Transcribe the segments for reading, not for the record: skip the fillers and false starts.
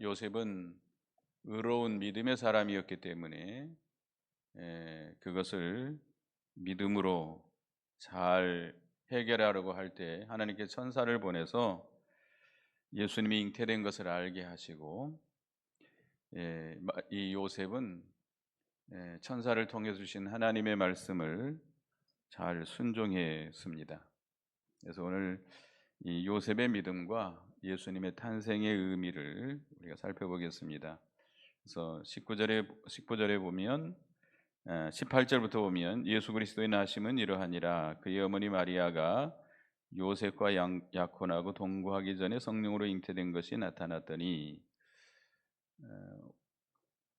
요셉은 의로운 믿음의 사람이었기 때문에 그것을 믿음으로 잘 해결하려고 할 때 하나님께 천사를 보내서 예수님이 잉태된 것을 알게 하시고, 이 요셉은 천사를 통해 주신 하나님의 말씀을 잘 순종했습니다. 그래서 오늘 이 요셉의 믿음과 예수님의 탄생의 의미를 우리가 살펴보겠습니다. 그래서 19절에 보면 18절부터 보면 예수 그리스도의 나심은 이러하니라. 그의 어머니 마리아가 요셉과 약혼하고 동거하기 전에 성령으로 잉태된 것이 나타났더니,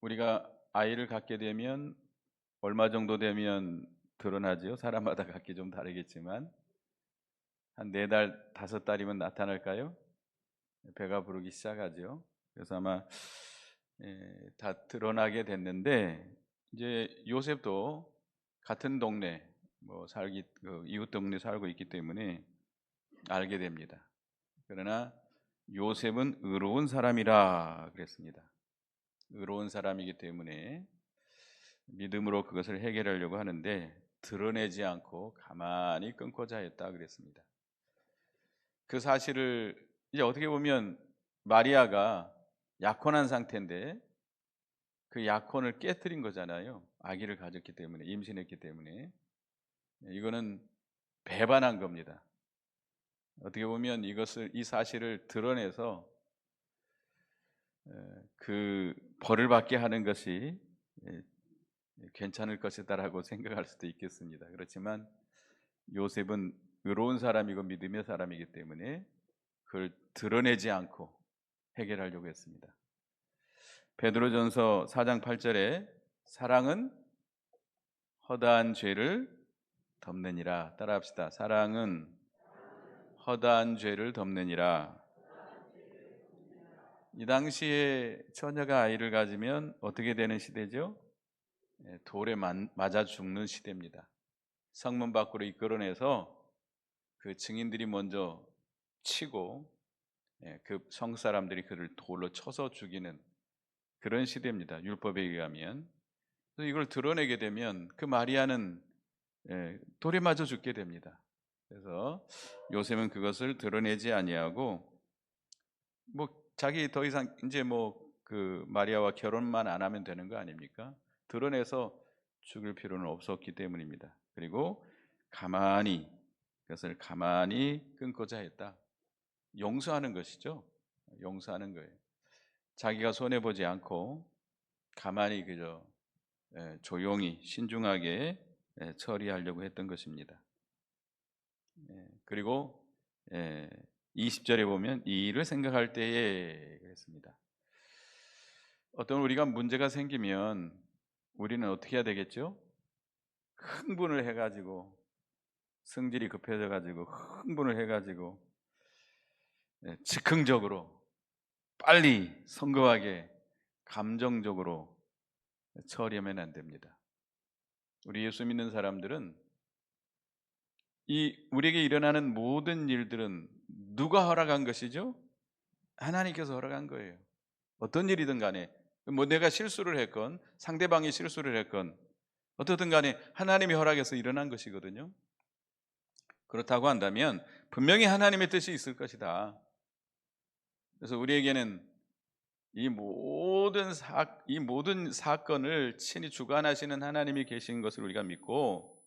우리가 아이를 갖게 되면 얼마 정도 되면 드러나지요? 사람마다 갖기 좀 다르겠지만 한 4달, 5달이면 나타날까요? 배가 부르기 시작하죠. 그래서 아마 다 드러나게 됐는데, 이제 요셉도 같은 동네 이웃 동네 살고 있기 때문에 알게 됩니다. 그러나 요셉은 의로운 사람이라 그랬습니다. 의로운 사람이기 때문에 믿음으로 그것을 해결하려고 하는데 드러내지 않고 가만히 끊고자 했다 그랬습니다. 그 사실을 이제 어떻게 보면 마리아가 약혼한 상태인데 그 약혼을 깨뜨린 거잖아요. 아기를 가졌기 때문에, 임신했기 때문에. 이거는 배반한 겁니다. 어떻게 보면 이 사실을 드러내서 그 벌을 받게 하는 것이 괜찮을 것이다라고 생각할 수도 있겠습니다. 그렇지만 요셉은 의로운 사람이고 믿음의 사람이기 때문에 그걸 드러내지 않고 해결하려고 했습니다. 베드로전서 4장 8절에 사랑은 허다한 죄를 덮느니라. 따라합시다. 사랑은 허다한 죄를 덮느니라. 이 당시에 처녀가 아이를 가지면 어떻게 되는 시대죠? 돌에 맞아 죽는 시대입니다. 성문 밖으로 이끌어내서 그 증인들이 먼저 치고 그 성사람들이 그를 돌로 쳐서 죽이는 그런 시대입니다. 율법에 의하면. 그래서 이걸 드러내게 되면 그 마리아는 돌에 맞아 죽게 됩니다. 그래서 요셉은 그것을 드러내지 아니하고 자기 더 이상 이제 그 마리아와 결혼만 안 하면 되는 거 아닙니까? 드러내서 죽을 필요는 없었기 때문입니다. 그리고 그것을 가만히 끊고자 했다. 용서하는 것이죠. 용서하는 거예요. 자기가 손해 보지 않고 가만히 그저 조용히 신중하게 처리하려고 했던 것입니다. 그리고 20절에 보면 이 일을 생각할 때에 그랬습니다. 어떤 우리가 문제가 생기면 우리는 어떻게 해야 되겠죠? 흥분을 해가지고 성질이 급해져가지고 흥분을 해가지고 즉흥적으로 빨리 성급하게 감정적으로 처리하면 안 됩니다. 우리 예수 믿는 사람들은 우리에게 일어나는 모든 일들은 누가 허락한 것이죠? 하나님께서 허락한 거예요. 어떤 일이든 간에 내가 실수를 했건 상대방이 실수를 했건 어떻든 간에 하나님이 허락해서 일어난 것이거든요. 그렇다고 한다면 분명히 하나님의 뜻이 있을 것이다. 그래서 우리에게는 이 모든 사건을 친히 주관하시는 하나님이 계신 것을 우리가 믿고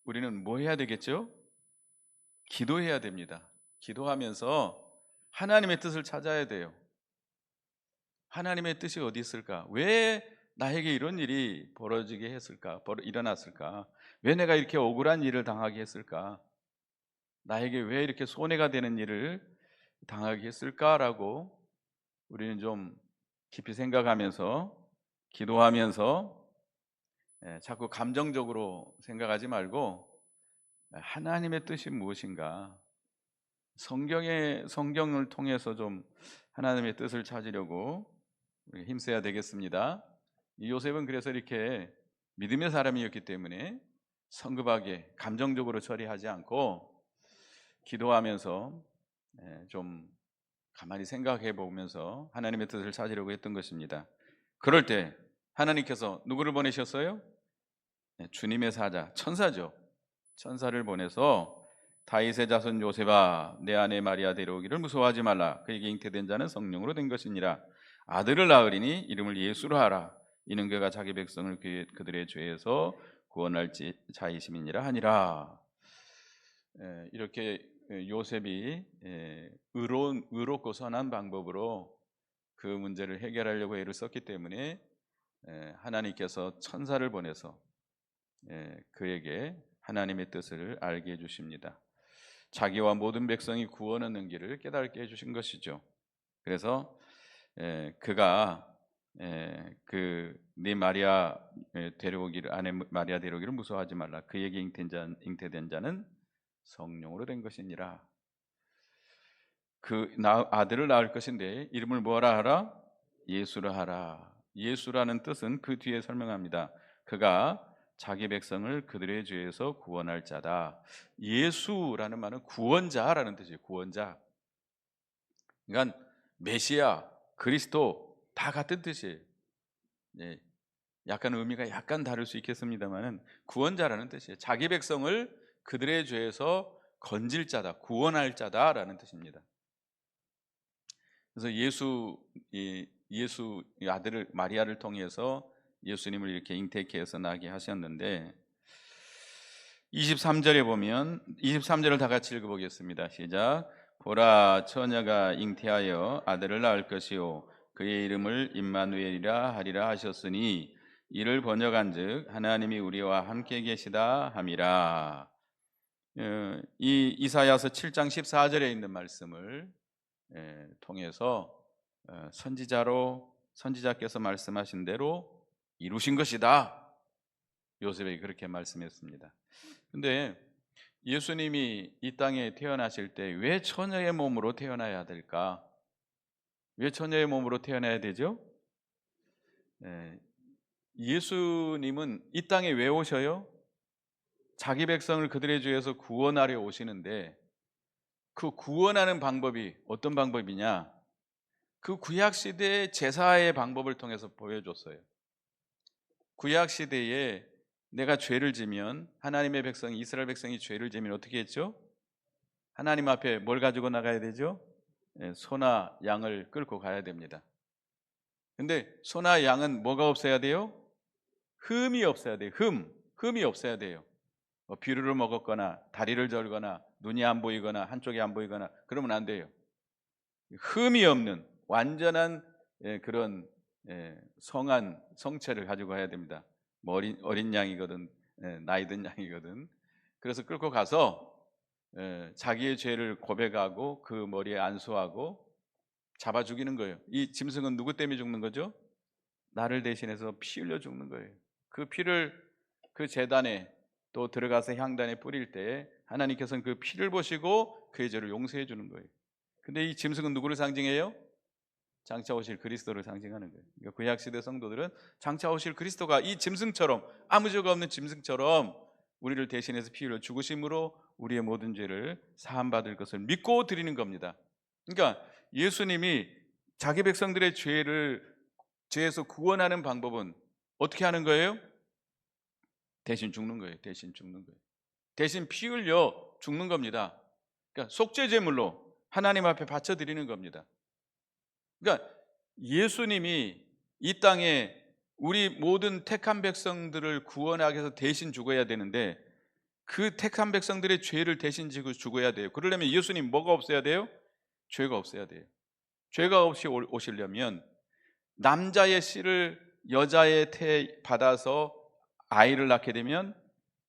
우리는 뭐 해야 되겠죠? 기도해야 됩니다. 기도하면서 하나님의 뜻을 찾아야 돼요. 하나님의 뜻이 어디 있을까? 왜 나에게 이런 일이 벌어지게 했을까? 일어났을까? 왜 내가 이렇게 억울한 일을 당하게 했을까? 나에게 왜 이렇게 손해가 되는 일을 당하게 했을까라고 우리는 좀 깊이 생각하면서 기도하면서 자꾸 감정적으로 생각하지 말고 하나님의 뜻이 무엇인가? 성경을 통해서 좀 하나님의 뜻을 찾으려고 힘써야 되겠습니다. 이 요셉은 그래서 이렇게 믿음의 사람이었기 때문에 성급하게 감정적으로 처리하지 않고 기도하면서 좀 가만히 생각해 보면서 하나님의 뜻을 찾으려고 했던 것입니다. 그럴 때 하나님께서 누구를 보내셨어요? 네, 주님의 사자, 천사죠. 천사를 보내서 다윗의 자손 요셉아, 내 아내 마리아 데려오기를 무서워하지 말라. 그에게 잉태된 자는 성령으로 된 것이니라. 아들을 낳으리니 이름을 예수로 하라. 이는 그가 자기 백성을 그들의 죄에서 구원할 자이심이니라 하니라. 이렇게 요셉이 의롭고 선한 방법으로 그 문제를 해결하려고 애를 썼기 때문에 하나님께서 천사를 보내서 그에게 하나님의 뜻을 알게 해주십니다. 자기와 모든 백성이 구원 얻는 길을 깨닫게 해주신 것이죠. 그래서 그가 네 마리아 데려오기를, 아내 마리아 데려오기를 무서워하지 말라. 그에게 잉태된 자는 성령으로 된 것이니라. 아들을 낳을 것인데 이름을 뭐라 하라? 예수라 하라. 예수라는 뜻은 그 뒤에 설명합니다. 그가 자기 백성을 그들의 죄에서 구원할 자다. 예수라는 말은 구원자라는 뜻이에요. 구원자. 그러니까 메시아, 그리스도 다 같은 뜻이에요. 예, 약간 의미가 약간 다를 수 있겠습니다만은 구원자라는 뜻이에요. 자기 백성을 그들의 죄에서 건질 자다, 구원할 자다라는 뜻입니다. 그래서 예수 아들을 마리아를 통해서 예수님을 이렇게 잉태케 해서 나게 하셨는데 23절에 보면 23절을 다 같이 읽어보겠습니다. 시작. 보라, 처녀가 잉태하여 아들을 낳을 것이요 그의 이름을 임마누엘이라 하리라 하셨으니 이를 번역한즉 하나님이 우리와 함께 계시다 함이라. 이 이사야서 7장 14절에 있는 말씀을 통해서 선지자께서 말씀하신 대로 이루신 것이다. 요셉에게 그렇게 말씀했습니다. 근데 예수님이 이 땅에 태어나실 때 왜 처녀의 몸으로 태어나야 될까? 왜 처녀의 몸으로 태어나야 되죠? 예수님은 이 땅에 왜 오셔요? 자기 백성을 그들의 죄에서 구원하려 오시는데 그 구원하는 방법이 어떤 방법이냐? 그 구약 시대의 제사의 방법을 통해서 보여줬어요. 구약 시대에 내가 죄를 지면 하나님의 백성 이스라엘 백성이 죄를 지면 어떻게 했죠? 하나님 앞에 뭘 가지고 나가야 되죠? 소나 양을 끌고 가야 됩니다. 근데 소나 양은 뭐가 없어야 돼요? 흠이 없어야 돼요. 흠이 없어야 돼요. 비루를 먹었거나 다리를 절거나 눈이 안 보이거나 한쪽이 안 보이거나 그러면 안 돼요. 흠이 없는 완전한 그런 성한 성체를 가지고 가야 됩니다. 뭐 어린 양이거든 나이 든 양이거든. 그래서 끌고 가서 자기의 죄를 고백하고 그 머리에 안수하고 잡아 죽이는 거예요. 이 짐승은 누구 때문에 죽는 거죠? 나를 대신해서 피 흘려 죽는 거예요. 그 피를 그 제단에 또 들어가서 향단에 뿌릴 때 하나님께서는 그 피를 보시고 그의 죄를 용서해 주는 거예요. 근데 이 짐승은 누구를 상징해요? 장차 오실 그리스도를 상징하는 거예요. 그러니까 구약 시대 성도들은 장차 오실 그리스도가 이 짐승처럼 아무 죄가 없는 짐승처럼 우리를 대신해서 피 흘려 죽으심으로 우리의 모든 죄를 사함 받을 것을 믿고 드리는 겁니다. 그러니까 예수님이 자기 백성들의 죄에서 구원하는 방법은 어떻게 하는 거예요? 대신 죽는 거예요. 대신 죽는 거예요. 대신 피 흘려 죽는 겁니다. 그러니까 속죄 제물로 하나님 앞에 바쳐 드리는 겁니다. 그러니까 예수님이 이 땅에 우리 모든 택한 백성들을 구원하기 위해서 대신 죽어야 되는데 그 택한 백성들의 죄를 대신 지고 죽어야 돼요. 그러려면 예수님 뭐가 없어야 돼요? 죄가 없어야 돼요. 죄가 없이 오시려면 남자의 씨를 여자의 태 받아서 아이를 낳게 되면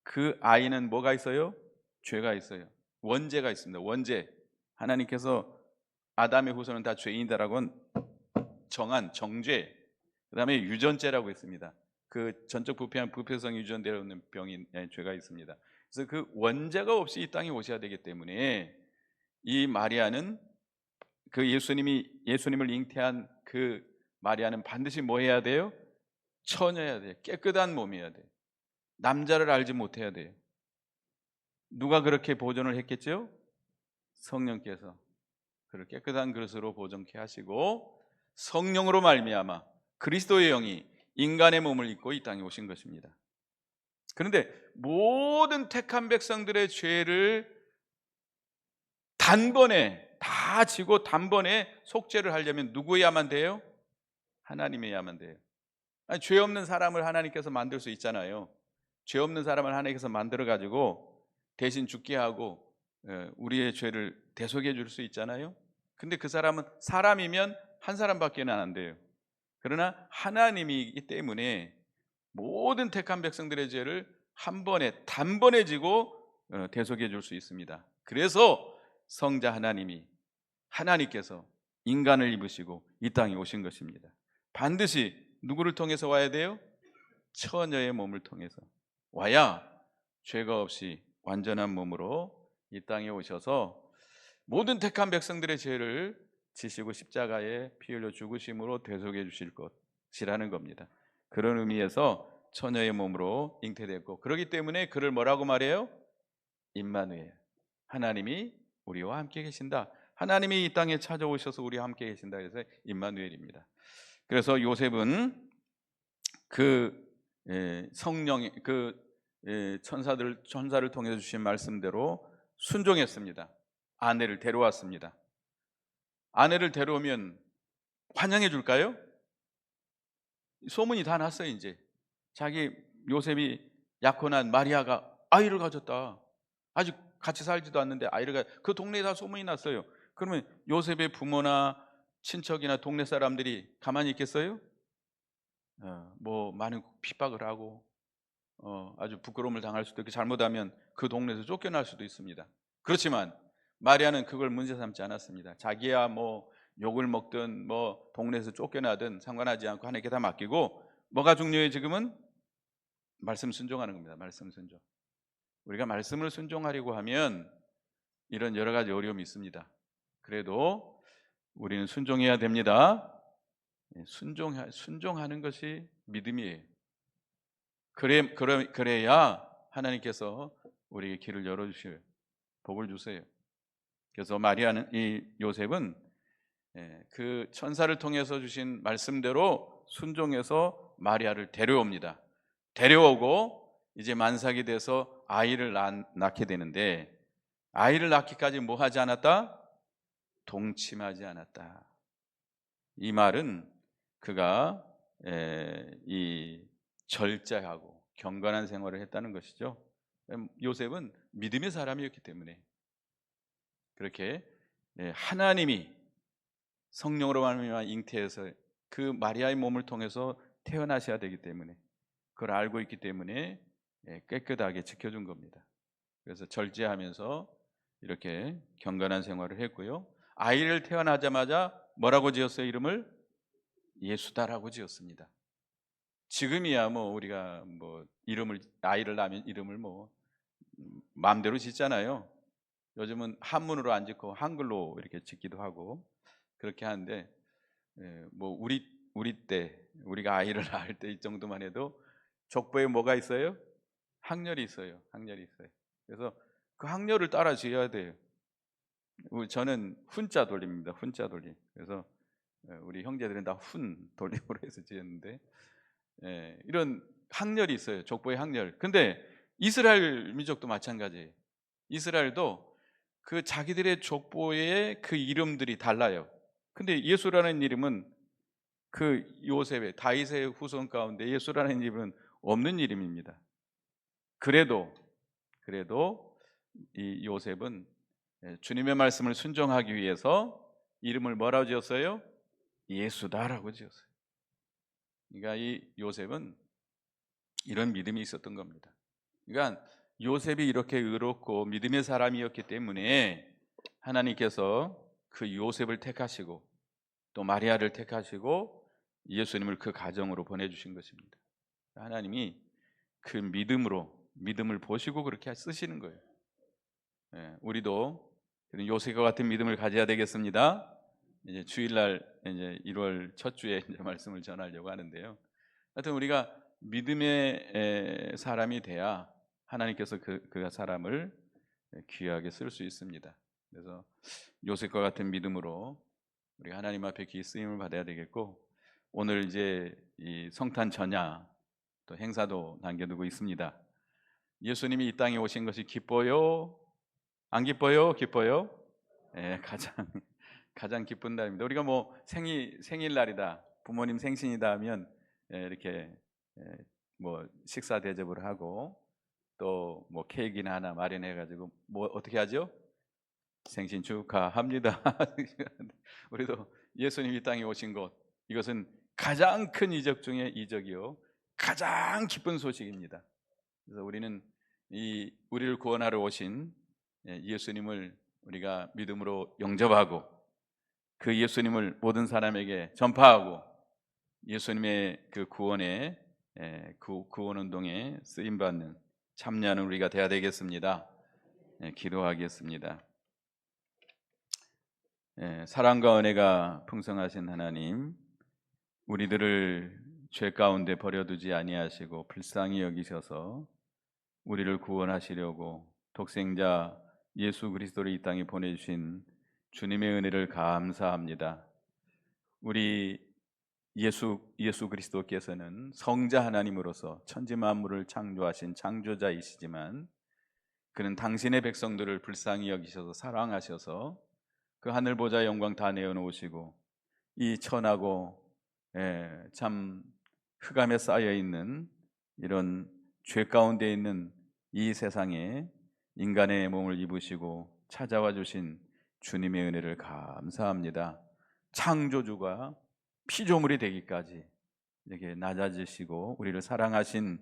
그 아이는 뭐가 있어요? 죄가 있어요. 원죄가 있습니다. 원죄. 하나님께서 아담의 후손은 다 죄인이다라고 정한 정죄. 그다음에 유전죄라고 있습니다. 그 전적 부패성 유전되는 병인 죄가 있습니다. 그래서 그 원죄가 없이 이 땅에 오셔야 되기 때문에 이 마리아는 그 예수님을 잉태한 그 마리아는 반드시 뭐 해야 돼요? 처녀여야 돼요. 깨끗한 몸이어야 돼요. 남자를 알지 못해야 돼요. 누가 그렇게 보존을 했겠죠? 성령께서. 그를 깨끗한 그릇으로 보존케 하시고 성령으로 말미암아 그리스도의 영이 인간의 몸을 입고 이 땅에 오신 것입니다. 그런데 모든 택한 백성들의 죄를 단번에 다 지고 단번에 속죄를 하려면 누구여야만 돼요? 하나님이야만 돼요. 아니, 죄 없는 사람을 하나님께서 만들 수 있잖아요. 죄 없는 사람을 하나님께서 만들어 가지고 대신 죽게 하고 우리의 죄를 대속해 줄 수 있잖아요. 근데 그 사람은 사람이면 한 사람밖에는 안 돼요. 그러나 하나님이기 때문에 모든 택한 백성들의 죄를 한 번에 단번에 지고 대속해 줄 수 있습니다. 그래서 성자 하나님께서 인간을 입으시고 이 땅에 오신 것입니다. 반드시 누구를 통해서 와야 돼요? 처녀의 몸을 통해서 와야 죄가 없이 완전한 몸으로 이 땅에 오셔서 모든 택한 백성들의 죄를 지시고 십자가에 피 흘려 죽으심으로 대속해 주실 것이라는 겁니다. 그런 의미에서 처녀의 몸으로 잉태됐고, 그렇기 때문에 그를 뭐라고 말해요? 임마누엘, 하나님이 우리와 함께 계신다. 하나님이 이 땅에 찾아오셔서 우리와 함께 계신다. 그래서 임마누엘입니다. 그래서 요셉은 그 성령 천사를 통해서 주신 말씀대로 순종했습니다. 아내를 데려왔습니다. 아내를 데려오면 환영해 줄까요? 소문이 다 났어요. 이제 자기 요셉이 약혼한 마리아가 아이를 가졌다. 아직 같이 살지도 않는데 그 동네에 다 소문이 났어요. 그러면 요셉의 부모나 친척이나 동네 사람들이 가만히 있겠어요? 뭐 많은 핍박을 하고 아주 부끄러움을 당할 수도 있고, 잘못하면 그 동네에서 쫓겨날 수도 있습니다. 그렇지만 마리아는 그걸 문제 삼지 않았습니다. 자기야 뭐 욕을 먹든 뭐 동네에서 쫓겨나든 상관하지 않고 하나님께 다 맡기고, 뭐가 중요해요? 지금은 말씀 순종하는 겁니다. 말씀 순종. 우리가 말씀을 순종하려고 하면 이런 여러 가지 어려움이 있습니다. 그래도 우리는 순종해야 됩니다. 순종하는 것이 믿음이에요. 그래야 하나님께서 우리에게 길을 열어주실 복을 주세요. 그래서 이 요셉은 그 천사를 통해서 주신 말씀대로 순종해서 마리아를 데려옵니다. 데려오고 이제 만삭이 돼서 아이를 낳게 되는데, 아이를 낳기까지 뭐 하지 않았다? 동침하지 않았다. 이 말은 그가 이 절제하고 경건한 생활을 했다는 것이죠. 요셉은 믿음의 사람이었기 때문에 그렇게 하나님이 성령으로 말미암아 잉태해서 그 마리아의 몸을 통해서 태어나셔야 되기 때문에, 그걸 알고 있기 때문에 깨끗하게 지켜준 겁니다. 그래서 절제하면서 이렇게 경건한 생활을 했고요. 아이를 태어나자마자 뭐라고 지었어요? 이름을 예수다라고 지었습니다. 지금이야 뭐 우리가 뭐 아이를 낳으면 이름을 뭐 마음대로 짓잖아요. 요즘은 한문으로 안 짓고 한글로 이렇게 짓기도 하고 그렇게 하는데, 뭐 우리 때 우리가 아이를 낳을 때 이 정도만 해도 족보에 뭐가 있어요? 학렬이 있어요. 학렬이 있어요. 그래서 그 학렬을 따라 지어야 돼요. 저는 훈자 돌림입니다. 훈자 돌림. 그래서 우리 형제들은 다 훈 돌림으로 해서 지었는데, 이런 학렬이 있어요. 족보의 학렬. 근데 이스라엘 민족도 마찬가지예요. 이스라엘도 그 자기들의 족보의 그 이름들이 달라요. 근데 예수라는 이름은 그 요셉의 다윗의 후손 가운데 예수라는 이름은 없는 이름입니다. 그래도 이 요셉은 주님의 말씀을 순종하기 위해서 이름을 뭐라고 지었어요? 예수다라고 지었어요. 그러니까 이 요셉은 이런 믿음이 있었던 겁니다. 그러니까 요셉이 이렇게 의롭고 믿음의 사람이었기 때문에 하나님께서 그 요셉을 택하시고 또 마리아를 택하시고 예수님을 그 가정으로 보내주신 것입니다. 하나님이 그 믿음을 보시고 그렇게 쓰시는 거예요. 우리도 요셉과 같은 믿음을 가져야 되겠습니다. 이제 주일날 이제 1월 첫 주에 이제 말씀을 전하려고 하는데요. 하여튼 우리가 믿음의 사람이 돼야 하나님께서 그 사람을 귀하게 쓸 수 있습니다. 그래서 요셉과 같은 믿음으로 우리 하나님 앞에 귀 쓰임을 받아야 되겠고, 오늘 이제 이 성탄 전야 또 행사도 남겨두고 있습니다. 예수님이 이 땅에 오신 것이 기뻐요? 안 기뻐요? 기뻐요? 예, 가장 기쁜 날입니다. 우리가 뭐 생일날이다, 부모님 생신이다 하면 이렇게 뭐 식사 대접을 하고 또 뭐 케이크나 하나 마련해 가지고 뭐 어떻게 하죠? 생신 축하합니다. 우리도 예수님 이 땅에 오신 것, 이것은 가장 큰 이적 중에 이적이요 가장 기쁜 소식입니다. 그래서 우리는 우리를 구원하러 오신 예수님을 우리가 믿음으로 영접하고 그 예수님을 모든 사람에게 전파하고 예수님의 그 구원의 구원 운동에 쓰임 받는 참여하는 우리가 되어야 되겠습니다. 기도하겠습니다. 사랑과 은혜가 풍성하신 하나님, 우리들을 죄 가운데 버려두지 아니하시고 불쌍히 여기셔서 우리를 구원하시려고 독생자 예수 그리스도를 이 땅에 보내주신 주님의 은혜를 감사합니다. 우리 예수 그리스도께서는 성자 하나님으로서 천지 만물을 창조하신 창조자이시지만 그는 당신의 백성들을 불쌍히 여기셔서 사랑하셔서 그 하늘 보좌 영광 다 내어놓으시고 이 천하고 참 흑암에 쌓여 있는 이런 죄 가운데 있는 이 세상에 인간의 몸을 입으시고 찾아와 주신 주님의 은혜를 감사합니다. 창조주가 피조물이 되기까지 이렇게 낮아지시고 우리를 사랑하신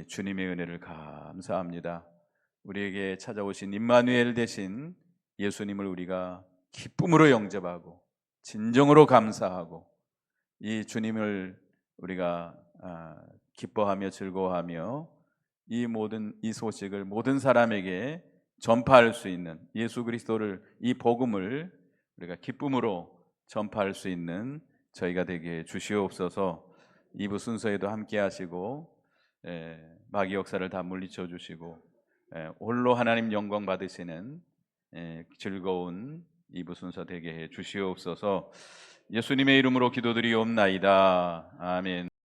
주님의 은혜를 감사합니다. 우리에게 찾아오신 임마누엘 되신 예수님을 우리가 기쁨으로 영접하고 진정으로 감사하고 이 주님을 우리가 기뻐하며 즐거워하며 이 소식을 모든 사람에게 전파할 수 있는 예수 그리스도를, 이 복음을 우리가 기쁨으로 전파할 수 있는 저희가 되게 주시옵소서. 2부 순서에도 함께 하시고 마귀 역사를 다 물리쳐 주시고 홀로 하나님 영광 받으시는 즐거운 2부 순서 되게 해 주시옵소서. 예수님의 이름으로 기도드리옵나이다. 아멘.